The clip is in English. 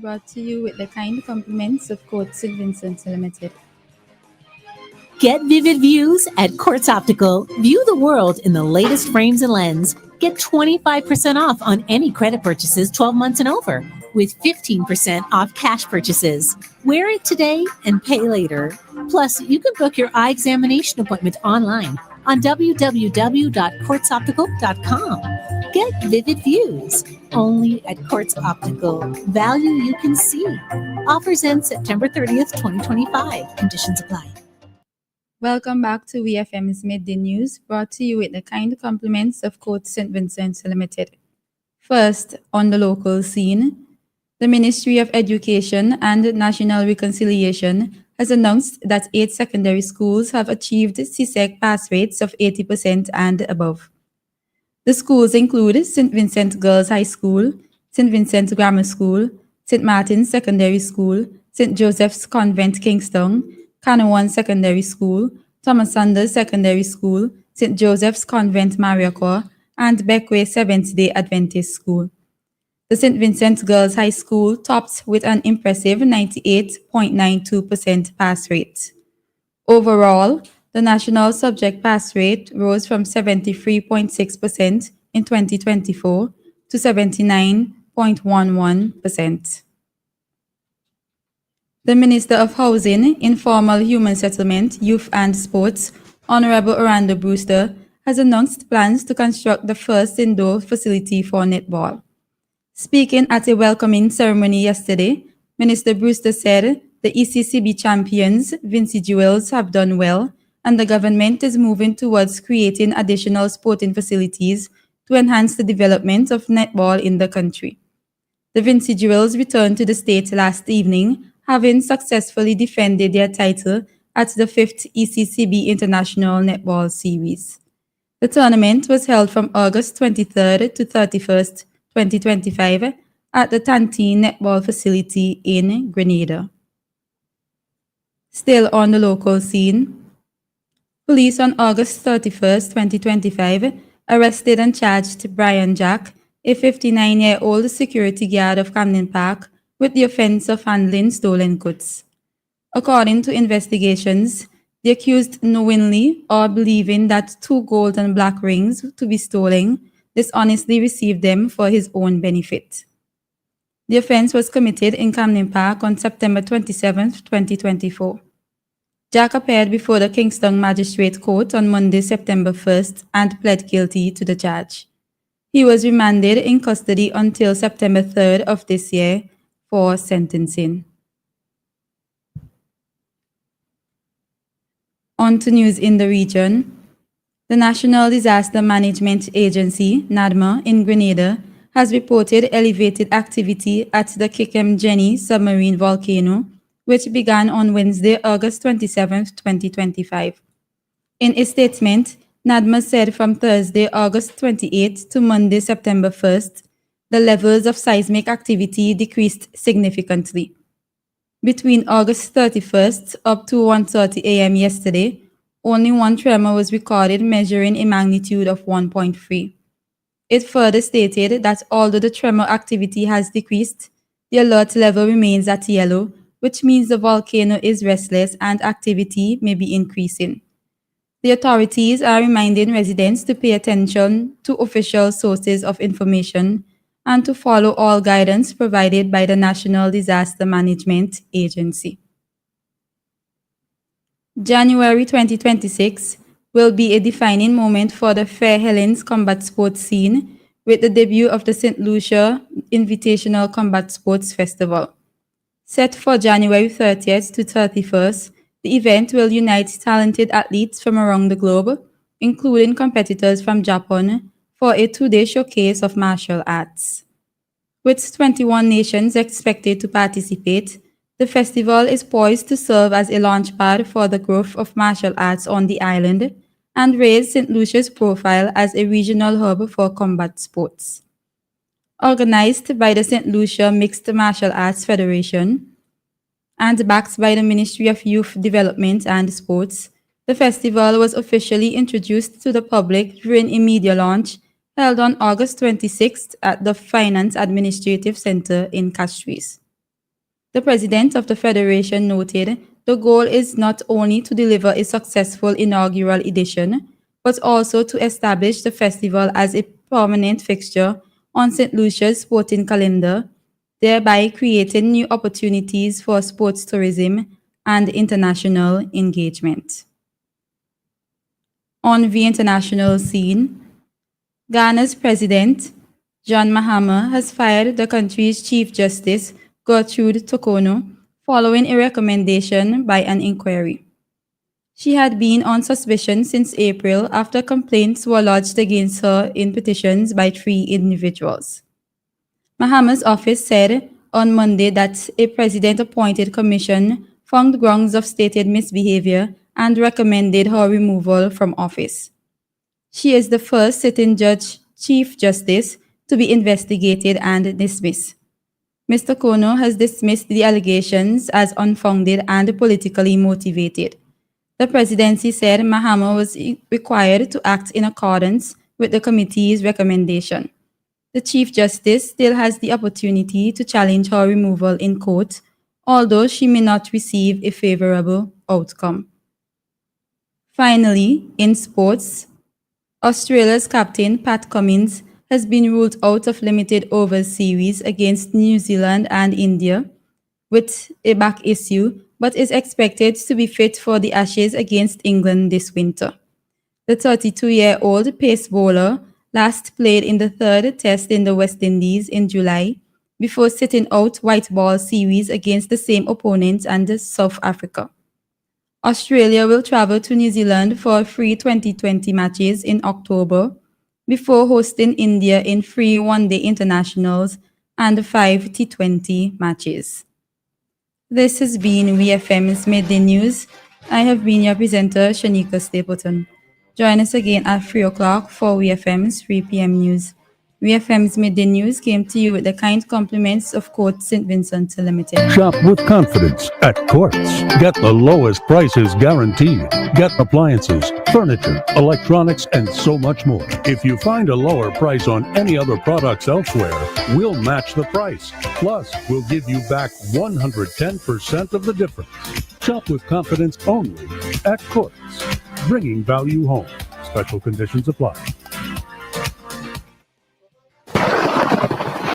brought to you with the kind compliments of Court St. Vincent Limited. Get vivid views at Quartz Optical. View the world in the latest frames and lens. Get 25% off on any credit purchases 12 months and over, with 15% off cash purchases. Wear it today and pay later. Plus, you can book your eye examination appointment online on www.quartzoptical.com. Get vivid views only at Quartz Optical. Value you can see. Offers end September 30th, 2025. Conditions apply. Welcome back to VFM's Midday News, brought to you with the kind compliments of Court St. Vincent Limited. First, on the local scene, the Ministry of Education and National Reconciliation has announced that 8 secondary schools have achieved CSEC pass rates of 80% and above. The schools include St. Vincent Girls High School, St. Vincent Grammar School, St. Martin's Secondary School, St. Joseph's Convent Kingston, Canawan Secondary School, Thomas Sanders Secondary School, St. Joseph's Convent Mariacoa, and Beckway Seventh-day Adventist School. The St. Vincent Girls High School topped with an impressive 98.92% pass rate. Overall, the national subject pass rate rose from 73.6% in 2024 to 79.11%. The Minister of Housing, Informal Human Settlement, Youth and Sports, Honorable Orlando Brewster, has announced plans to construct the first indoor facility for netball. Speaking at a welcoming ceremony yesterday, Minister Brewster said the ECCB champions, Vincy Jewels, have done well, and the government is moving towards creating additional sporting facilities to enhance the development of netball in the country. The Vincy Jewels returned to the state last evening, having successfully defended their title at the 5th ECCB International Netball Series. The tournament was held from August 23rd to 31st, 2025 at the Tantine Netball Facility in Grenada. Still on the local scene, police on August 31st, 2025 arrested and charged Brian Jack, a 59-year-old security guard of Camden Park, with the offense of handling stolen goods. According to investigations, the accused knowingly or believing that 2 gold and black rings to be stolen, dishonestly received them for his own benefit. The offense was committed in Camden Park on September 27, 2024. Jack appeared before the Kingston Magistrate Court on Monday, September 1st, and pled guilty to the charge. He was remanded in custody until September 3rd of this year for sentencing. On to news in the region. The National Disaster Management Agency, NADMA, in Grenada has reported elevated activity at the Kikem-Jenny submarine volcano, which began on Wednesday, August 27, 2025. In a statement, NADMA said from Thursday, August 28 to Monday, September 1st, the levels of seismic activity decreased significantly. Between August 31st up to 1:30 a.m. yesterday, only one tremor was recorded measuring a magnitude of 1.3. It further stated that although the tremor activity has decreased, the alert level remains at yellow, which means the volcano is restless and activity may be increasing. The authorities are reminding residents to pay attention to official sources of information and to follow all guidance provided by the National Disaster Management Agency. January 2026 will be a defining moment for the Fair Helens combat sports scene with the debut of the St. Lucia Invitational Combat Sports Festival. Set for January 30th to 31st, the event will unite talented athletes from around the globe, including competitors from Japan, for a 2-day showcase of martial arts. With 21 nations expected to participate, the festival is poised to serve as a launchpad for the growth of martial arts on the island and raise St. Lucia's profile as a regional hub for combat sports. Organized by the St. Lucia Mixed Martial Arts Federation and backed by the Ministry of Youth Development and Sports, the festival was officially introduced to the public during a media launch held on August 26th at the Finance Administrative Center in Castries. The president of the federation noted the goal is not only to deliver a successful inaugural edition, but also to establish the festival as a permanent fixture on St. Lucia's sporting calendar, thereby creating new opportunities for sports tourism and international engagement. On the international scene, Ghana's president, John Mahama, has fired the country's Chief Justice, Gertrude Tokono, following a recommendation by an inquiry. She had been on suspicion since April after complaints were lodged against her in petitions by 3 individuals. Mahama's office said on Monday that a president-appointed commission found grounds of stated misbehavior and recommended her removal from office. She is the first sitting Chief Justice to be investigated and dismissed. Mr. Kono has dismissed the allegations as unfounded and politically motivated. The presidency said Mahama was required to act in accordance with the committee's recommendation. The Chief Justice still has the opportunity to challenge her removal in court, although she may not receive a favorable outcome. Finally, in sports, Australia's captain Pat Cummins has been ruled out of limited overs series against New Zealand and India with a back issue, but is expected to be fit for the Ashes against England this winter. The 32-year-old pace bowler last played in the third test in the West Indies in July before sitting out white ball series against the same opponent and South Africa. Australia will travel to New Zealand for 3 2020 matches in October before hosting India in 3 one-day internationals and 5 T20 matches. This has been WeFM's Midday News. I have been your presenter, Shanika Stapleton. Join us again at 3 o'clock for WeFM's 3 p.m. news. WeFM's Midday News came to you with the kind compliments of Court St. Vincent Limited. Shop with confidence at Courts. Get the lowest prices guaranteed. Get appliances, furniture, electronics, and so much more. If you find a lower price on any other products elsewhere, we'll match the price. Plus, we'll give you back 110% of the difference. Shop with confidence only at Courts. Bringing value home. Special conditions apply.